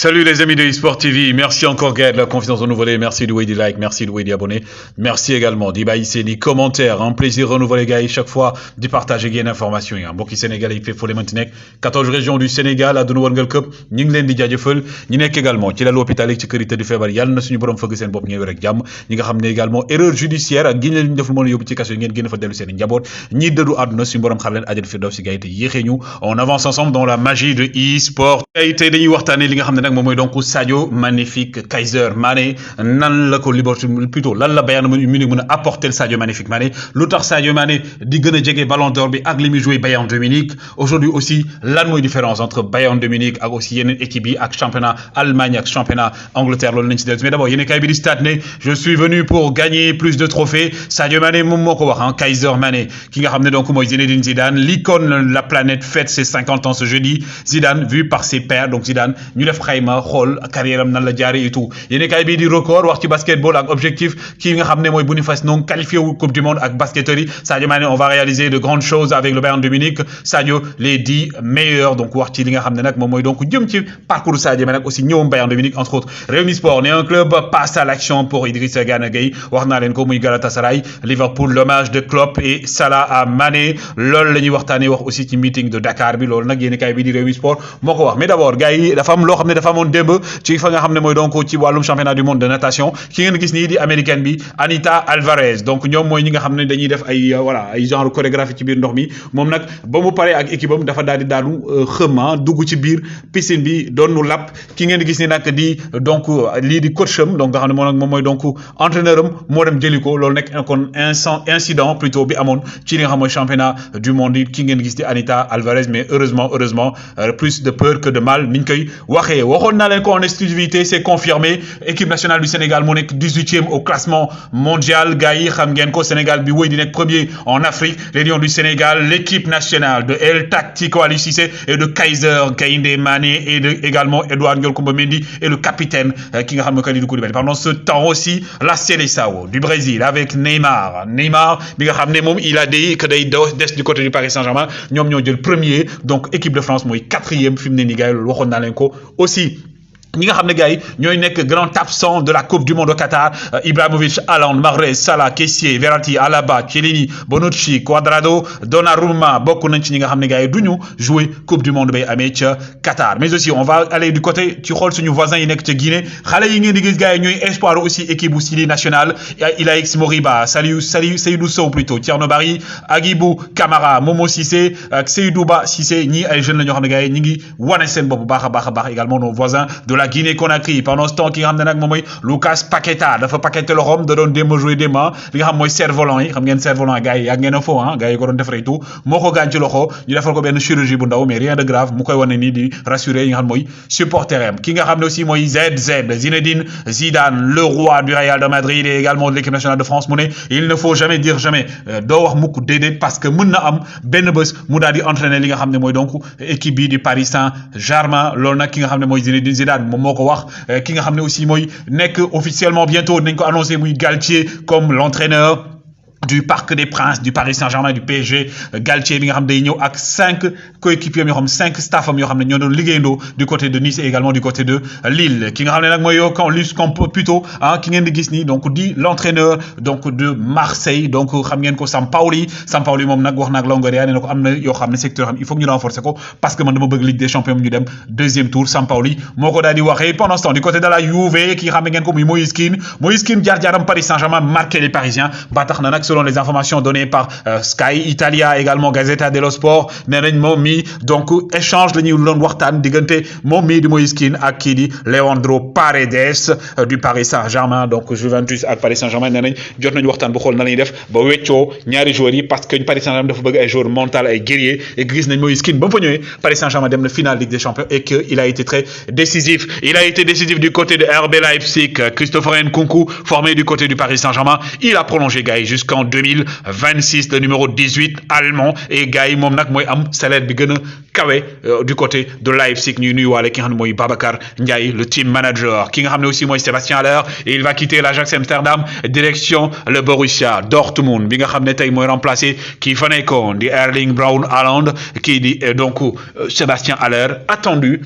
Salut les amis de eSport TV, merci encore Gaël de la confiance renouvelée, merci de du like, merci de du abonné, merci également d'y baisser les commentaires, un plaisir renouvelé gars chaque fois de partager des informations. Mbokki Sénégal yi fépp fu leen 14 régions du Sénégal à àdduna wërngal këpp ñu ngi leen di jaajëfal ñi nekk également ci la l'hôpital ci kër yi tëdd feebar yàlla na suñu borom fëgg seen bopp ngeen wér ak jàmm ñi nga xam ne également erreur judiciaire ak giñ leen deful mën a yóbbu ci kaso yi ngeen génn fa dellu seen njaboot ñi dëddu àdduna suñu borom xar leen àjjana Firdawsi gars yi te yéexee ñu on avance ensemble dans la magie de eSport. Gars tey dañuy waxtaanee li nga xam ne nag moom mooy donc Sadio Magnifique Kaiser Mané nan la ko Liverpool plutôt lan la Bayern Munich mën a apporter Sadio Magnifique Mané lu tax Sadio Mané di gën a jege Ballon d'Or bi ak li muy joué Bayern de Munich aujourd'hui aussi lan mooy différence entre Bayern de Munich ak aussi yeneen équipe yi ak championnat Allemagne ak championnat Angleterre loolu nañ ci dellu mais d'abord yéen kay bi di stade ne je suis venu pour gagner plus de trophées Sadio Mané moom moo ko wax Kaiser Mané ki nga xam ne donc mooy Zinedine Zidane l'icône la planète fête ses 50 ans ce jeudi Zidane vu par ses pairs donc Zidane ñu def xayma xool carrière am nan la jaaree et tout yéen kay bii di record wax ci basketball ak objectif ki nga xam ne mooy Boniface non qualifié wu coupe du monde ak basketteurs yi Sadio Mané on va réaliser de grandes choses avec le Bayern de Munich Sadio les 10 meilleurs donc wax ci li nga xam ne nag moom mooy donc jëm ci parcours Sadio Mané aussi ñëwum Bayern de Munich entre autres Rewmi Sport ne un club passe à l'action pour Idrissa Gana Gueye wax naa leen ko muy Galatasaray Liverpool l'hommage de Klopp et Salah à Mané loolu la ñuy waxtaanee wax aussi ci meeting de Dakar bi loolu nag yéen kay bii di Rewmi Sport moo ko wax mais d'abord gars yi dafa am loo xam ne dafa amoon démb ci fa nga xam ne mooy donc ci wàllum championnat du monde de natation ki ngeen gis nii di américaine bi Anita Alvarez donc ñoom mooy ñi nga xam ne dañuy def ay voilà ay genre chorégraphie ci biir ndox mi moom nag ba mu paree ak équipe am dafa daal di daanu xëma dugg ci biir piscine bi doon nu lap ki ngeen gis ni nag di donc lii di coach am donc nga xam ne moom mooy donc entraîneur am moo dem jëli ko loolu nekk kon incident plutôt bi amoon ci li nga xam mooy championnat du monde yi ki ngeen gis di Anita Alvarez mais heureusement plus de peur que de mal niñ koy waxee waxoon naa leen ko en exclusivité c'est confirmé équipe nationale du Sénégal moo nekk 18e au classement mondial gars yi xam ngeen ko Sénégal bi wéy di nekk premier en Afrique les Lions du Sénégal l'équipe nationale de El Tactico Aliou Cissé et de Kaiser Gaindé Mané et de également Edouard Ndiol Koumba Mendy et le capitaine ki nga xam ne Kalidou Koulibaly pendant ce temps aussi la Seleção du Brésil avec Neymar bi nga xam ne moom il a dit que day des du côté du Paris Saint-Germain ñoom ñoo jël premier donc équipe de France mooy 4e fi mu ne nii gars yi loolu waxoon naa leen ko aussi ñi nga xam ne gars yi ñooy nekk grand absent de la coupe du monde au Qatar Ibrahimovic Haaland Mahrez Salah Kessié Verratti Alaba Chiellini Bonucci Cuadrado Donnarumma bokk nañ ci ñi nga xam ne gars yi du ñu jouer coupe du monde bay amee ca Qatar mais aussi on va aller du côté ci xool suñu voisins yi nekk ca Guinée xale yi ngeen di gis gars yi ñooy espoir aussi équipe bu Sili nationale Ilaix Moriba Seydou Sow plutôt Thierno Barry Agibou Camara Momo Cissé ak Seydouba Cissé ñii ay jeunes la ñoo xam ne gars yi ñi ngi wane seen bopp bu baax a baax également nos voisins de la Guinée-Conakry pendant ce temps ki nga xam ne nag moom mooy Lucas Paqueta dafa paqueté loxoom da doon démb joué démb li nga xam mooy cerf-volant yi xam ngeen cerf-volant gars yi yàgg ngeen a fo gars yi ko doon defaree tout moo ko gaañ ci loxo ñu defal ko benn chirurgie bu ndaw mais rien de grave mu koy wane nii di rassurer yi nga xam mooy supporter am ki nga xam ne aussi mooy Zinedine Zidane le roi du Real de Madrid et également de l'équipe nationale de France mu ne il ne faut jamais dire jamais doo wax mukk déedéet parce que mën na am benn bés mu daal di entraîner li nga xam ne mooy donc équipe bi du Paris Saint-Germain loolu nag ki nga xam ne mooy Zinedine Zidane moo ko wax ki nga xam ne aussi mooy nekk officiellement bientôt nañ ko annoncé muy Galtier comme l'entraîneur du Parc des Princes du Paris Saint-Germain du PSG Galtier bi nga xam day ñëw ak 5 coéquipiers yoo xam 5 staffam yoo xam ne ñoo doon liggéeyandoo du côté de Nice et également du côté de Lille ki nga xam ne nag mooy Luis Campos plutôt ki ngeen di gis nii donc di l'entraîneur donc de Marseille donc xam ngeen ko Sampaoli moom nag wax na ak Longoria nee na ko am na yoo xam ne secteur xam il faut que ñu renforcer ko parce que man dama bëgg Ligue des Champions ñu dem deuxième tour Sampaoli moo ko daal di waxee pendant ce temps du côté de la Juve ki nga xam ne ngeen ko muy Moïse Kean jaar-jaaram Paris Saint-Germain marqué les Parisiens ba tax na nag selon les informations données par Sky Italia également Gazzetta dello Sport nee nañ moom mi donc échange la ñuy doon waxtaan diggante moom mii di Moïse Kean ak kii di Leandro Paredes du Paris Saint-Germain donc Juventus ak Paris Saint-Germain nee nañ jot nañu waxtaan bu xool na la ñuy def ba weccoo ñaari joueurs yi parce que Paris Saint-Germain dafa bëgg ay joueurs mental ay guerriers et gis nañ Moïse Kean ba mu fa ñëwee Paris Saint-Germain dem na finale Ligue des Champions et que il a été très décisif du côté de RB Leipzig Christopher Nkunku formé du côté du Paris Saint-Germain il a prolongé gars yi jusqu'en 2026 le numéro 18 allemand et gars yi moom nag mooy am salaire bi gën a kawe du côté de Leipzig ñuy nuyuwaale ki nga xam ne mooy Babacar Ndiaye le team manager ki nga xam ne aussi mooy Sébastien Haller et il va quitter l'Ajax Amsterdam direction le Borussia Dortmund bi nga xam ne tey mooy remplacer kii fa nekkoon di Erling Braut Haaland kii di donc Sébastien Haller attendu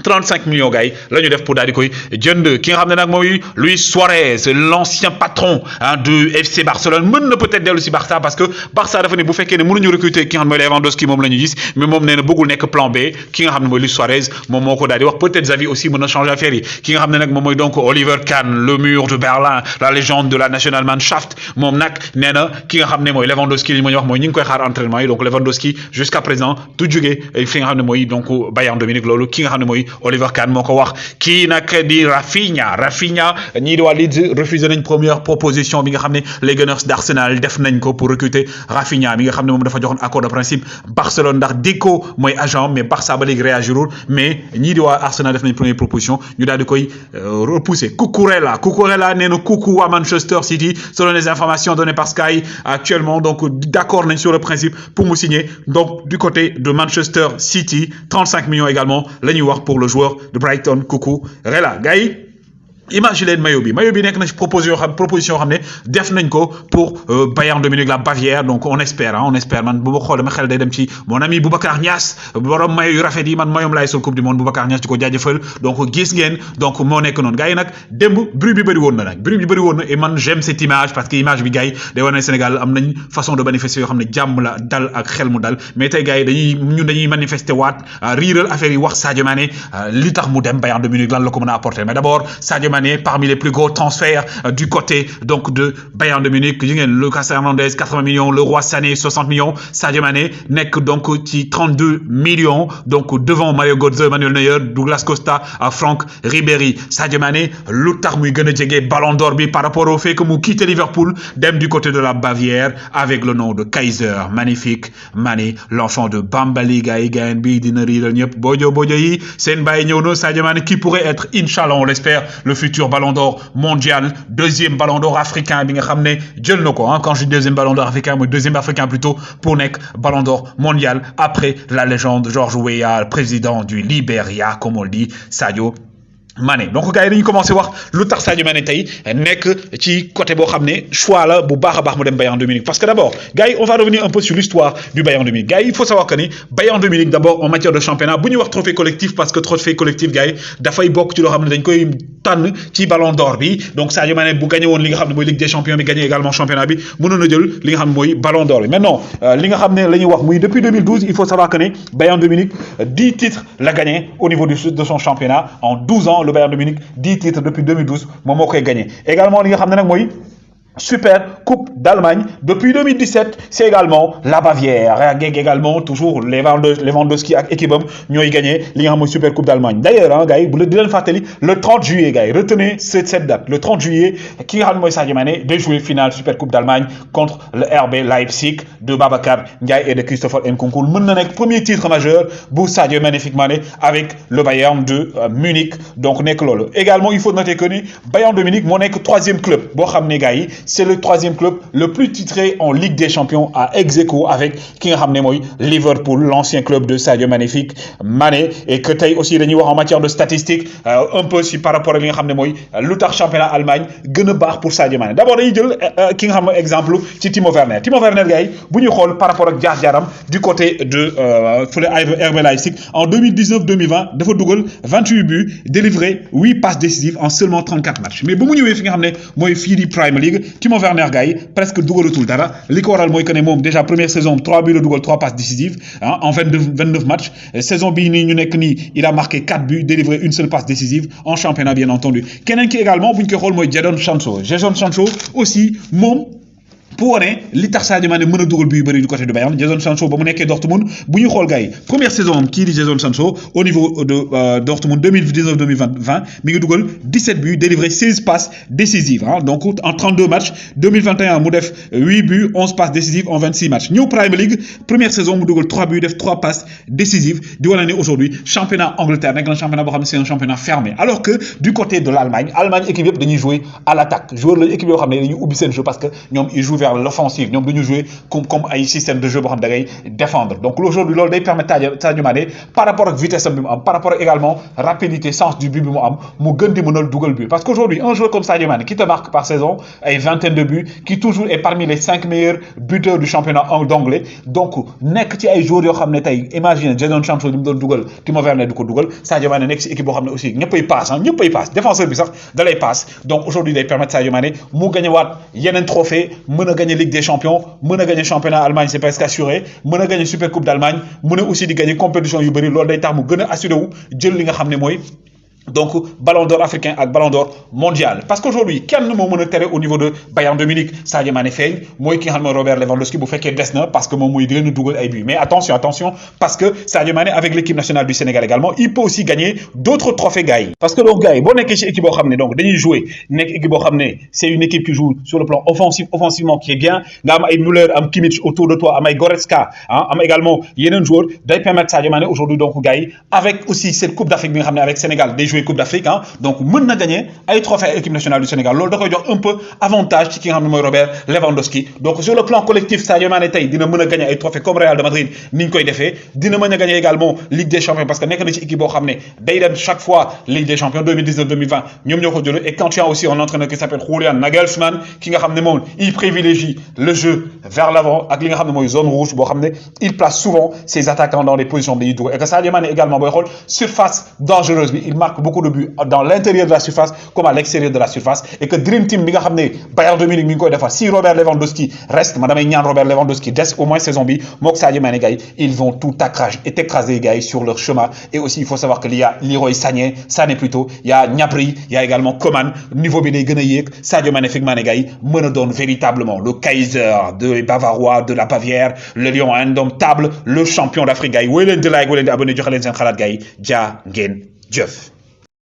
35 millions gars yi la ñu def pour daal di koy jënd ki nga xam ne nag mooy Luis Suarez l'ancien patron du FC Barcelone mën na peut-être dellu si Barça parce que Barça dafa ne bu fekkee ne mënuñu recruter ki nga xam ne mooy Lewandowski moom la ñu gis mais moom nee na bëggul nekk plan B ki nga xam ne mooy Luis Suarez moom moo ko daal di wax peut-être Xavi aussi mën na changer affaire yi ki nga xam ne nag moom mooy donc Oliver Kahn le mur de Berlin la légende de la Nationalmannschaft moom nag nee na ki nga xam ne mooy Lewandowski li ma ñu wax mooy ñu ngi koy xaar entraînement yi donc Lewandowski jusqu'à présent du jógee fi nga xam ne mooy donc Bayern de Munich loolu ki nga xam ne mooy Oliver Kahn moo ko wax kii nag di Rafinha ñii di waa Leeds refusé nañ première proposition bi nga xam ne les Gunners d'Arsenal def nañ ko pour recruter Rafinha mi nga xam ne moom dafa joxoon accord de principe Barcelone ndax Deco mooy agent mais Barça ba léegi réagirul mais ñii di waa Arsenal def nañ première proposition ñu daal di koy repousser Cucurella nee na coucou à Manchester City selon les informations données par Sky actuellement donc d'accord nañ sur le principe pour mu signer donc du côté de Manchester City 35 millions également la ñuy wax pour le joueur de Brighton Cucurella gars yi imagine leen maillot bi nekk na ci proposition xam ne def nañ ko pour Bayern de Munich la Bavière donc on espère man bu ma xoolee ma xel day dem ci mon ami Boubacar Niass borom maillot yu rafet yi man maillot laay sol coupe du monde Boubacar Niass di ko jaajëfal donc gis ngeen donc moo nekk noonu gars yi nag démb bruit bi bëri woon na et man j'aime cette image parce que image bi gars yi day wane Sénégal am nañ façon de manifester yoo xam ne jàmm la dal ak xel mu dal mais tey gars yi dañuy manifester waat riiral affaire yi wax Sadio Mané li tax mu dem Bayern de Munich lan la ko mën a apporter mais d'abord Sadio Mané parmi les plus gros transferts du côté donc de Bayern de Munich yi ngeen Lucas Hernandez 80 millions Leroy Sané 60 millions Sadio Mané nekk donc ci 32 millions donc devant Mario Götze Manuel Neuer Douglas Costa Franck Ribéry Sadio Mané lu tax muy gën a jege Ballon d'Or bi par rapport au fait que mu quitté Liverpool dem du côté de la Bavière avec le nom de Kaiser magnifique Mané l'enfant de Bambali gars yi gayen bi dina riiral ñëpp bojo yi seen bàyyi ñëw na Sadio Mané qui pourrait être inchallah on l'espère le futur Ballon d'Or mondial deuxième Ballon d'Or africain bi nga xam ne jël na ko quand je dis deuxième Ballon d'Or africain mooy deuxième africain plutôt pour nekk Ballon d'Or mondial après la légende George Weah président du Libéria comme on le dit Sadio Mané donc gars yi dañuy commencé wax lu tax Sadio Mané tey nekk ci côté boo xam ne choix la bu baax a baax mu dem Bayern de Munich parce que d'abord gars yi on va revenir un peu sur l'histoire du Bayern de Munich gars yi il faut savoir que ni Bayern de Munich d'abord en matière de championnat bu ñuy wax trophée collectif parce que trophée collectif gars yi dafay bokk ci loo xam ne dañ koy tànn ci Ballon d'Or bi donc Sadio Mané bu gagné woon li nga xam ne mooy Ligue des Champions bi gagné également championnat bi mënoon na jël li nga xam ne mooy Ballon d'Or bi maintenant li nga xam ne la ñuy wax muy depuis 2012 il faut savoir que ne Bayern de Munich 10 titres la gagné au niveau de son championnat en 12 ans le Bayern de Munich 10 titres depuis 2012 moom moo koy gagné également li nga xam ne nag mooy Super Coupe d'Allemagne depuis 2017 c'est également la Bavière également toujours Lewandowski ak équipe am ñooy gagné li nga xam mooy Super Coupe d'Allemagne d'ailleurs gars yi bu di leen fàttali le 30 juillet gars yi retenez cette date le 30 juillet ki nga xam ne mooy Sadio Mané day jouer finale Super Coupe d'Allemagne contre le RB Leipzig de Babacar Ndiaye et de Christopher Nkunku mën na nekk premier titre majeur bu Sadio Magnifique Mané avec le Bayern de Munich donc nekk loolu également il faut noter que ni Bayern de Munich moo nekk troisième club boo xam ne gars yi c'est le troisième club le plus titré en Ligue des Champions à ex-aequo avec ki nga xam ne mooy Liverpool l'ancien club de Sadio Magnifique Mané et que tey aussi dañuy wax en matière de statistiques un peu si par rapport ak li nga xam ne mooy lu tax championnat Allemagne gën a baax pour Sadio Mané d'abord dañuy jël ki nga xam ne exemple ci Timo Werner gars yi bu ñuy xool par rapport ak jaar-jaaram du côté de fële RB Leipzig en 2019-2020 dafa dugal 28 buts délivré 8 passes décisives en seulement 34 matchs mais bu mu ñëwee fi nga xam ne mooy fii di Premier League Timo Werner gars yi presque dugalatul dara li ko waral mooy que ne moom déjà première saison 3 buts la dugal 3 passes décisives en 29 matchs saison bii nii ñu nekk nii il a marqué 4 buts délivré une seule passe décisive en championnat bien entendu keneen ki également bu ñu koy xool mooy Jadon Sancho aussi moom pour wane li tax Sadio Mané mën a dugal bii bëri du côté de Bayern Jadon Sancho ba mu nekkee Dortmund bu ñu xool gars yi première saison kii di Jadon Sancho au niveau de Dortmund 2019-2020 mi ngi dugal 17 buts délivré 16 passes décisives donc en 32 matchs 2021 mu def 8 buts 11 passes décisives en 26 matchs ñëw Premier League première saison mu dugal 3 buts def 3 passes décisives di wane ne aujourd'hui championnat Angleterre nekk na championnat boo xam ne c'est un championnat fermé alors que du côté de l'Allemagne équipe yëpp dañuy jouer à l'attaque joueur la équipe yoo xam ne dañuy ubbi seen jeu parce que ñoom ils jouent vers vers l'offensive ñom duñu jouer comme ay système de jeu bo xam da ngay défendre donc aujourd'hui loolu day permettre Sadio Mané par rapport ak vitesse bi mu am par rapport également rapidité sens du but bi mu am mu gën di mënal dugal but parce qu'aujourd'hui un joueur comme Sadio Mané qui te marque par saison ay vingtaine de buts qui toujours est parmi les 5 meilleurs buteurs du championnat d'anglais donc nek ci ay joueurs yo xamné tay imagine Jadon Sancho li mu doon dugal Timo Werner du ko dugal Sadio Mané nek ci équipe bo xamné aussi ñeppay passe ñeppay passe défenseur bi sax da lay passe donc aujourd'hui day permettre Sadio Mané mu gagner waat yenen trophée mën gagner Ligue des Champions mën gagner championnat Allemagne c'est presque assuré mën gagner Super Coupe d'Allemagne mën aussi di gagner compétition yu bari loolu day tax mu gën assuré wu jël li nga xamné moy donc ballon d'or africain ak ballon d'or mondial parce qu'aujourd'hui kenn moo mën a au niveau de Bayern de Munich Sadio Mané feeñ mooy ki nga xam Robert Lewandowski bu fekkee des na parce que moom mooy di leen dugal ay buts mais attention parce que Sadio Mané avec l'équipe nationale du Sénégal également il peut aussi gagner d'autres trophées gars yi parce que donc gars yi boo nekkee ci équipe boo xam ne donc dañuy jouer nekk équipe boo xam ne c'est une équipe qui joue sur le plan offensivement qui est bien nga am ay Müller am Kimmich autour de toi am ay Goretzka am également yeneen joueurs day permettre Sadio Mané aujourd'hui donc gars yi avec aussi cette coupe d'Afrique bi nga xam ne avec Sénégal day jouer Coupe d'Afrique donc mën na gagner ay trophée équipe nationale du Sénégal loolu da koy jox un peu avantage ci ki nga xam ne Robert Lewandowski donc sur le plan collectif Sadio Mané tey dina mën a gagner ay trophée comme Real de Madrid ni ñu koy defee dina mën a gagner également Ligue des Champions parce que nekk na ci équipe boo xam ne day dem chaque fois Ligue des Champions 2019 2020 ñoom ñoo ko jël et quand tu as aussi un entraîneur qui s'appelle Julian Nagelsmann ki nga xam ne moom il privilégie le jeu vers l'avant ak li nga xam ne mooy zone rouge boo xam ne il place souvent ses attaquants dans des positions de dugal et que Sadio Mané également booy xool surface dangereuse bi il marque beaucoup de buts dans l'intérieur de la surface comme à l'extérieur de la surface et que Dream Team bi nga xamné Bayern de Munich mi ngi koy defar si Robert Lewandowski reste madame ñaan Robert Lewandowski des au moins saison bi mok Sadio Mané gay ils vont tout écraser gay sur leur chemin et aussi il faut savoir qu'il y a Leroy Sané plutôt il y a Gnabry il y a également Coman niveau bi day gëna yéek Sadio Mané fek Mané gay mëna doon véritablement le Kaiser de Bavarois de la Bavière le lion indomptable le champion d'Afrique gay woy leen di like woy leen di abonné joxe leen seen xalaat gay ja ngeen jëf